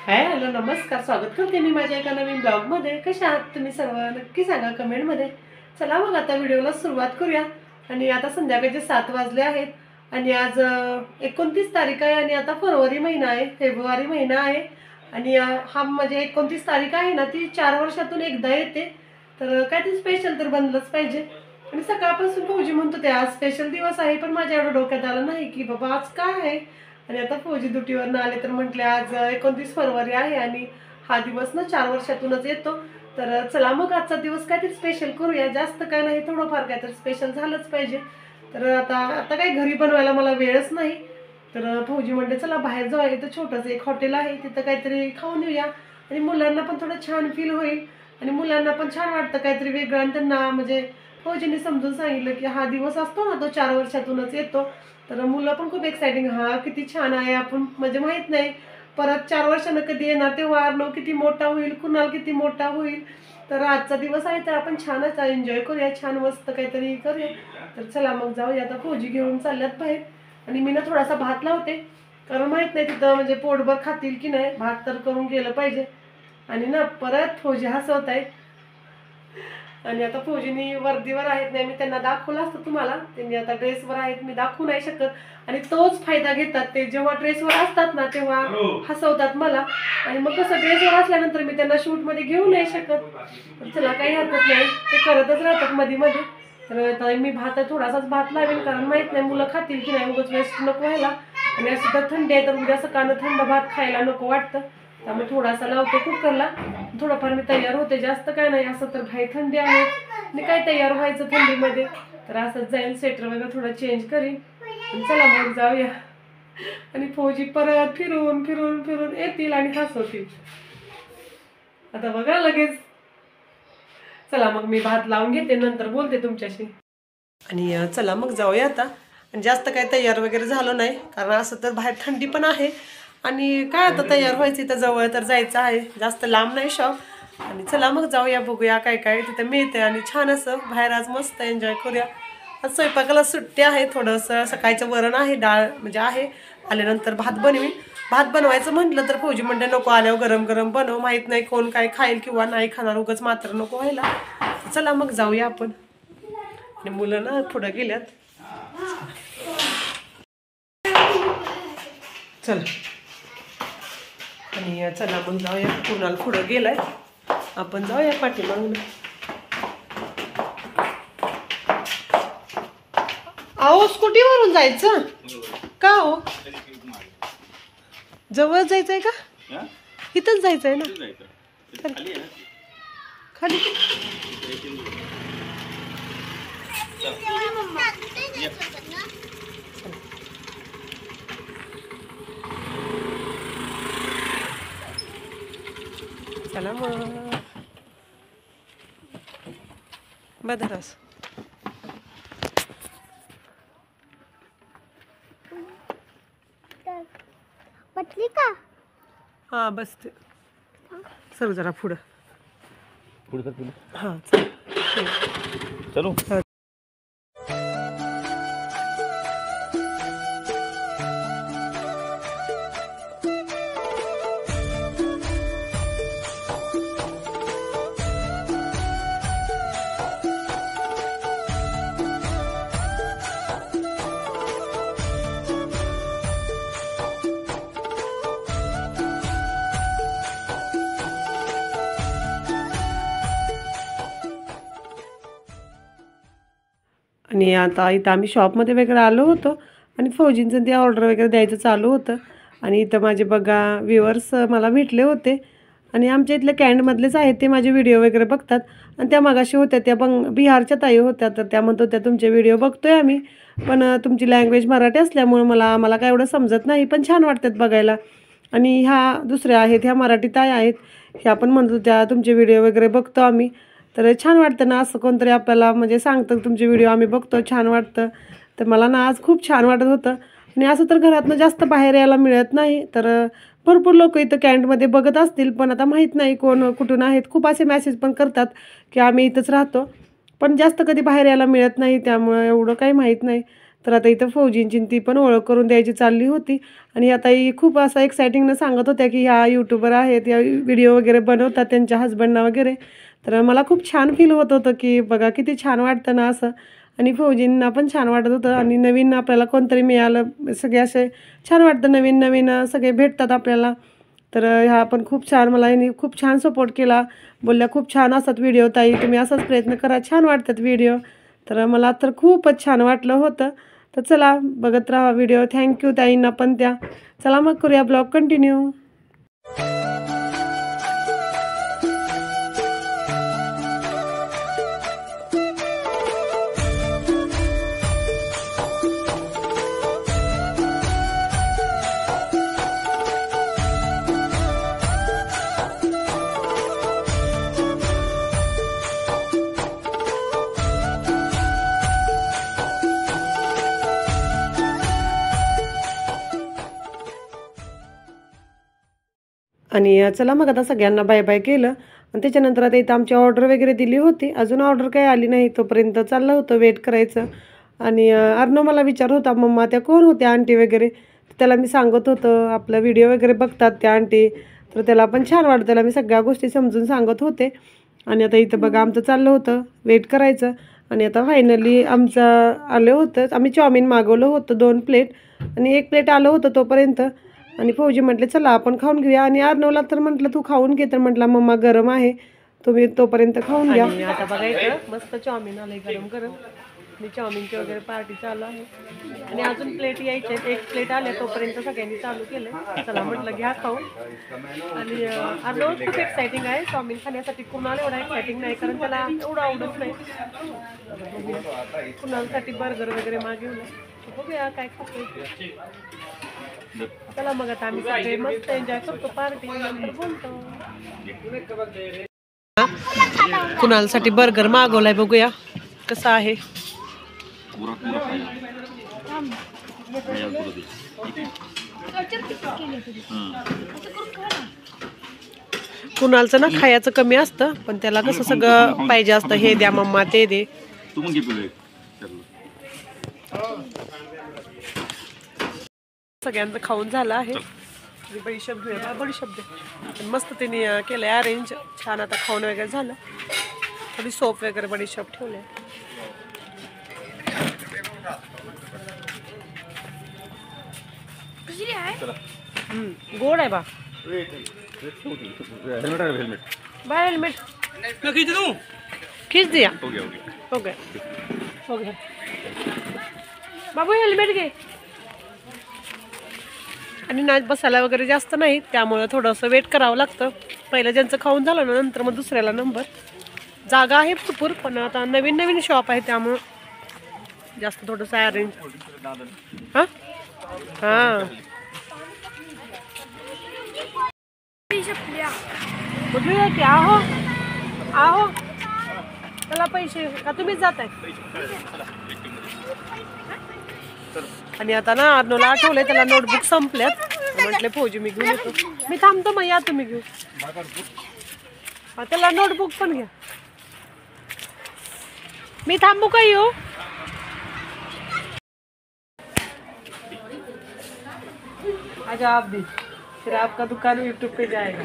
Hi hello नमस्कार, स्वागत करते मी माझ्या एका नवीन ब्लॉगमध्ये। कशा आहात तुम्ही सर्व नक्की सांगा कमेंटमध्ये। चला मग आता व्हिडिओला सुरुवात करूया। आणि आता संध्याकाळचे 7 वाजले आहेत आणि आज 29 तारीख आहे आणि आता फरवरी महिना आहे, फेब्रुवारी महिना आहे आणि हा म्हणजे 29 तारीख आहे ना, ती 4 वर्षातून एकदा येते। तर काय ते स्पेशल तर बनलंच पाहिजे। आणि सकाळपासून फौजी म्हणतो ते आज स्पेशल दिवस आहे, पण माझ्या एवढं डोक्यात आलं नाही की बाबा आज काय आहे। आणि आता फौजी ड्युटीवरनं आले तर म्हटले आज 29 फरवरी आहे आणि हा दिवस ना 4 वर्षातूनच येतो। तर चला मग आजचा दिवस काहीतरी स्पेशल करूया, जास्त काय नाही थोडंफार काहीतरी स्पेशल झालंच पाहिजे। तर आता आता काही घरी बनवायला मला वेळच नाही। तर फौजी म्हणले चला बाहेर जाऊया, इथं छोटंसं एक हॉटेल आहे तिथं काहीतरी खाऊन येऊया आणि मुलांना पण थोडं छान फील होईल आणि मुलांना पण छान वाटतं काहीतरी वेगळं। आणि त्यांना म्हणजे फौजीने समजून सांगितलं की हा दिवस असतो ना तो 4 वर्षातूनच येतो। तर मुलं पण खूप एक्साइटिंग, हा किती छान आहे, आपण म्हणजे माहित नाही परत 4 वर्षानं कधी येणार, तेव्हा अर्णव किती मोठा होईल, कुणाल किती मोठा होईल। तर आजचा दिवस आहे तर आपण छानच एन्जॉय करूया, छान मस्त काहीतरी करूया। तर चला मग जाऊया, आता फौजी घेऊन चालल्यात बाहेर आणि मी ना थोडासा भात लावते, कारण माहित नाही तिथं म्हणजे पोटभर खातील की नाही, भात तर करून गेलं पाहिजे। आणि ना परत फौजी हसवत आहेत आणि आता फौजीनी वर्दीवर आहेत नाही, मी त्यांना दाखवलं असतं तुम्हाला, त्यांनी आता ड्रेसवर आहेत, मी दाखवू नाही शकत। आणि तोच फायदा घेतात ते, जेव्हा ड्रेसवर असतात ना तेव्हा हसवतात मला आणि मग कसं ड्रेसवर असल्यानंतर मी त्यांना शूटमध्ये घेऊ नाही शकत। तर चला काही हरकत नाही, ते करतच राहतात मध्ये मध्ये। तर मी थोडासाच भात लावेल, कारण माहित नाही मुलं खातील की नाही, उगाच वेस्ट नको व्हायला। आणि असं तर थंडी आहे तर उद्या सकाळनं थंड भात खायला नको वाटतं, त्यामुळे थोडासा लावते कुकरला, थोडंफार मी तयार होते, जास्त काय नाही। असं तर भाई थंडी आहे आणि काय तयार व्हायचं थंडीमध्ये, तर असंच जाईल, स्वेटर वगैरे थोडं चेंज करीन आणि चला मग जाऊया। आणि फौजी परत फिरून फिरून फिरून येतील आणि हसवतील आता बघा लगेच। चला मग मी भात लावून घेते, नंतर बोलते तुमच्याशी। आणि चला मग जाऊया आता। आणि जास्त काही तयार वगैरे झालं नाही, कारण असं तर बाहेर थंडी पण आहे आणि काय आता तयार व्हायची तर जवळ तर जायचं आहे, जास्त लांब नाही शॉप। आणि चला मग जाऊया, बघूया काय काय तिथं मिळतंय आणि छान असं बाहेर आज मस्त एन्जॉय करूया। आज स्वयंपाकाला सुट्टी आहे, थोडंसं सकाळचं वरण आहे, डाळ म्हणजे आहे, आल्यानंतर भात बनवीन। भात बनवायचं म्हटलं तर फौजी म्हणते नको, आल्यावर गरम गरम बनव, माहीत नाही कोण काय खाईल किंवा नाही खाणार, उगाच मात्र नको व्हायला। चला मग जाऊया आपण। आणि मुलं ना पुढं गेल्यात, चल। आणि चला मग जाऊया, कुणाल पुढं गेलाय, आपण जाऊया पाठीमागून। अहो स्कूटीवरून जायचं का हो? जवळ जायचंय का? इथंच जायचंय ना खाली? चला मग बदरस पटली का? हा बसते, सर जरा पुढं पुढे सर, हां चलो। आणि आता इथं आम्ही शॉपमध्ये वगैरे आलो होतो आणि फौजींचं ते ऑर्डर वगैरे द्यायचं चालू होतं। आणि इथं माझे बघा व्ह्युअर्स मला भेटले होते आणि आमच्या इथल्या कॅन्डमधलेच आहेत, ते माझे व्हिडिओ वगैरे बघतात। आणि त्या मागाशी होत्या, त्या बिहारच्या ताई होत्या, तर त्या म्हणत होत्या तुमचे व्हिडिओ बघतोय आम्ही, पण तुमची लँग्वेज मराठी असल्यामुळे आम्हाला काय एवढं समजत नाही, पण छान वाटतात बघायला। आणि ह्या दुसऱ्या आहेत, ह्या मराठी ताई आहेत, ह्या पण म्हणत होत्या तुमचे व्हिडिओ वगैरे बघतो आम्ही। तर छान वाटतं ना असं कोणतरी आपल्याला म्हणजे सांगतं तुमचे व्हिडिओ आम्ही बघतो, छान वाटतं। तर मला ना आज खूप छान वाटत होतं। आणि असं तर घरातनं जास्त बाहेर यायला मिळत नाही, तर भरपूर लोक इथं कॅन्टमध्ये बघत असतील, पण आता माहीत नाही कोण कुठून आहेत। खूप असे मेसेज पण करतात की आम्ही इथंच राहतो, पण जास्त कधी बाहेर यायला मिळत नाही, त्यामुळे एवढं काही माहीत नाही। तर आता इथं फौजींची ती पण ओळख करून द्यायची चालली होती. आणि आता ही खूप असं एक्सायटिंगनं सांगत होत्या की ह्या यूट्यूबर आहेत, या व्हिडिओ वगैरे बनवतात त्यांच्या हजबंडना वगैरे. तर मला खूप छान फील होत होतं की बघा किती छान वाटतं ना असं. आणि फौजींना पण छान वाटत होतं आणि नवीन आपल्याला कोणतरी मिळालं, सगळे असे छान वाटतं, नवीन नवीन सगळे भेटतात आपल्याला. तर ह्या पण खूप छान, मला यांनी खूप छान सपोर्ट केला. बोलल्या खूप छान असतात व्हिडिओ ताई, तुम्ही असाच प्रयत्न करा, छान वाटतात व्हिडिओ. तर मला तर खूपच छान वाटलं होतं. तर चला बघत राहा व्हिडिओ. थँक्यू ताईंना पण त्या. चला मग करूया ब्लॉग कंटिन्यू. आणि चला मग आता सगळ्यांना बाय बाय केलं. आणि त्याच्यानंतर आता इथं आमची ऑर्डर वगैरे दिली होती, अजून ऑर्डर काही आली नाही. तोपर्यंत चाललं होतं वेट करायचं. आणि अर्णव मला विचारत होता मम्मा त्या कोण होत्या आंटी वगैरे. त्याला मी सांगत होतं आपला व्हिडिओ वगैरे बघतात त्या आंटी. तर त्याला पण छान वाटतं, त्याला मी सगळ्या गोष्टी समजून सांगत होते. आणि आता इथं बघा आमचं चाललं होतं वेट करायचं. आणि आता फायनली आमचं आलं होतं, आम्ही चाऊमिन मागवलं होतं 2 प्लेट आणि 1 प्लेट आलं होतं तोपर्यंत. आणि फौजी म्हटले चला आपण खाऊन घेऊया. आणि अर्णवला तर म्हटलं तू खाऊन घे, तर म्हटला मम्मा गरम आहे, तुम्ही तोपर्यंत खाऊन घ्या. आता बघायचं मस्त चाऊमिन आलंय गरम गरम. आणि चाऊमिनची वगैरे पार्टी चालू आहे. आणि अजून प्लेट यायचे, 1 प्लेट आले तोपर्यंत सगळ्यांनी चालू केलं. चला म्हटलं घ्या खाऊ. आणि अर्णव खूप एक्सायटिंग आहे चाऊमिन खाण्यासाठी. कुणाला एवढा एक्सायटिंग नाही, कारण त्याला एवढं आवडत नाही. कुणासाठी बर्गर वगैरे मागवलं, बघूया काय खातो. चला मग आता आम्ही सगळे मस्त एन्जॉय करतो पार्टी, नंतर बोलतो. कुणालसाठी बर्गर मागवलाय, बघूया कसं आहे. कुणालचं ना खायचं कमी असतं, पण त्याला कसं सगळं पाहिजे असतं, हे द्या मम्मा ते दे. सगळ्यांचं खाऊन झालं आहे. बडीशेप घेऊया, बडीशेप दे. मस्त तिने केलंय अरेंज छान. आता खाऊन वगैरे झालं, थोडी सोप वगैरे बडीशेप ठेवले. गोड आहे बा. बाय हेल्मेट खींच दिया. हो गया बाबू, हेल्मेट घे. आणि नाच बसायला वगैरे जास्त नाही, त्यामुळं थोडंसं वेट करावं लागतं. पहिलं ज्यांचं खाऊन झालं ना, नंतर मग दुसऱ्याला नंबर. जागा आहे भरपूर, पण आता नवीन नवीन शॉप आहे त्यामुळं जास्त थोडंसं अरेंज. हां हां बघूया की. आहो आहो, त्याला पैसे का तुम्हीच जाताय. आणि आता ना अर्णवला आठवलंय त्याला नोटबुक संपल्यात. म्हटले फौजी मी घेऊन येतो. मी थांबतो मग, या तुम्ही घेऊ. त्याला नोटबुक पण घ्या. मी थांबू का येऊ. आज आप भी फिर आपका दुकान यूट्यूब पे जाएगा.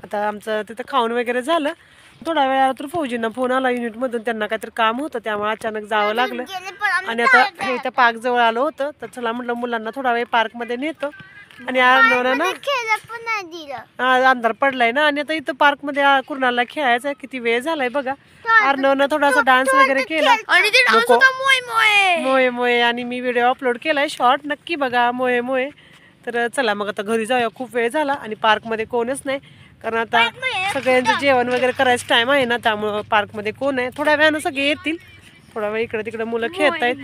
आता आमचं तिथं खाऊन वगैरे झालं. थोड्या वेळात फौजींना फोन आला युनिटमधून, त्यांना काहीतरी काम होतं त्यामुळे अचानक जावं लागलं. आणि आता हे इथं पार्क जवळ आलं होतं, तर चला म्हटलं मुलांना थोडा वेळ पार्कमध्ये नेतो. आणि अर्णवला ना अंधार पडलाय ना, आणि आता इथं पार्कमध्ये कुणाला खेळायचं. किती वेळ झालाय बघा. अर्णवनं थोडासा डान्स वगैरे केला, मोये मोये. आणि मी व्हिडिओ अपलोड केलाय शॉर्ट, नक्की बघा मोये मोये. तर चला मग आता घरी जाऊया, खूप वेळ झाला. आणि पार्कमध्ये कोणच नाही, कारण आता सगळ्यांचं जेवण वगैरे करायचं टाइम आहे ना, त्यामुळं पार्कमध्ये कोण आहे. थोड्या वेळानं सगळे येतील, थोडा वेळ इकडे तिकडे मुलं खेळत आहेत.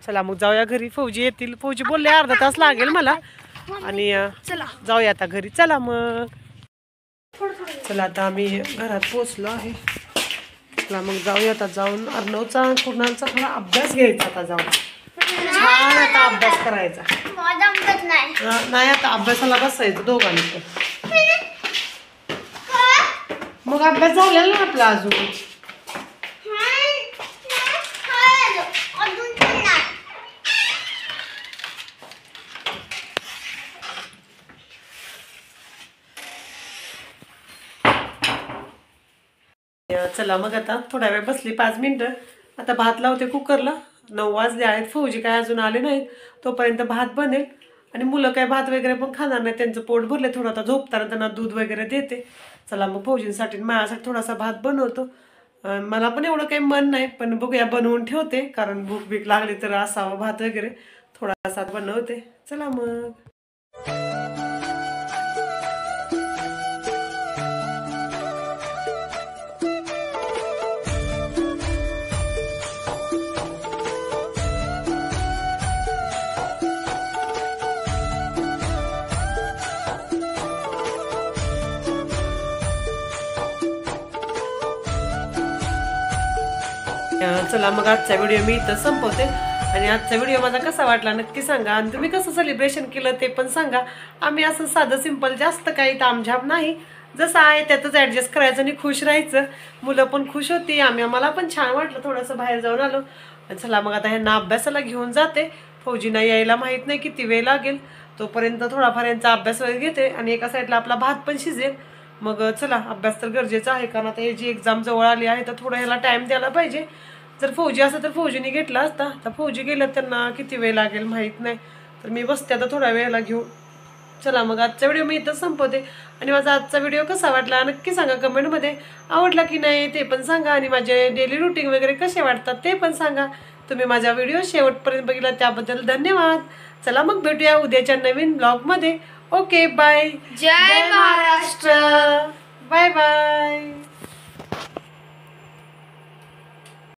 चला मग जाऊया घरी, फौजी येतील. फौजी बोलले अर्धा तास लागेल मला. आणि जाऊया आता घरी. चला मग. चला आता आम्ही घरात पोचलो आहे. चला मग जाऊया आता. जाऊन अर्णवचा कुणालचा थोडा अभ्यास घ्यायचा आता जाऊन. छान आता अभ्यास करायचा. माझा अभ्यास नाही. नाही आता अभ्यासाला बसायचं दोघांनी पण. मग अभ्यास झालेला ना आपला अजून. अजून पण नाही. चला मग आता थोडा वेळ बसली 5 मिनिटं. आता भात लावते कुकरला. 9 वाजले आहेत. फौजी काय अजून आले नाहीत. तोपर्यंत भात बनेल. आणि मुलं काय भात वगैरे पण खाणार नाही. त्यांचं पोट भरले. थोडं आता झोपताना त्यांना दूध वगैरे देते. चला मग फौजींसाठी माझ्यासाठी थोडासा भात बनवतो. मला पण एवढं काही मन नाही पण बघूया बनवून ठेवते. कारण भूक बीक लागली तर असावं भात वगैरे. थोडासा बनवते. चला मग. चला मग आजचा व्हिडिओ मी इथं संपवते. आणि आजचा व्हिडिओ माझा कसा वाटला नक्की सांगा. आणि तुम्ही कसं सेलिब्रेशन केलं ते पण सांगा. आम्ही असं साधं सिंपल जास्त काही तामझाम नाही. जसं आहे त्यातच ॲडजस्ट करायचं आणि खुश राहायचं. मुलं पण खुश होती. आम्हाला पण छान वाटलं. थोडंसं बाहेर जाऊन आलो. चला मग आता ह्यांना अभ्यासाला घेऊन जाते. फौजींना यायला माहीत नाही किती वेळ लागेल. तोपर्यंत थोडाफार यांचा अभ्यास वगैरे घेते. आणि एका साईडला आपला भात पण शिजेल. मग चला अभ्यास तर गरजेचा आहे. कारण आता याची एक्झाम जवळ आली आहे तर थोडं ह्याला टाईम द्यायला पाहिजे. जर फौजी असं तर फौजीने घेतला असता. तर फौजी गेलं त्यांना किती वेळ लागेल माहीत नाही. तर मी बसते आता थोड्या वेळेला घेऊन. चला मग आजचा व्हिडिओ मी इथं संपवते. आणि माझा आजचा व्हिडिओ कसा वाटला नक्की सांगा कमेंटमध्ये. आवडला की नाही ते पण सांगा. आणि माझे डेली रुटीन वगैरे कसे वाटतात ते पण सांगा. तुम्ही माझा व्हिडिओ शेवटपर्यंत बघितला त्याबद्दल धन्यवाद. चला मग भेटूया उद्याच्या नवीन ब्लॉगमध्ये. Okay bye. जय महाराष्ट्र. Bye bye.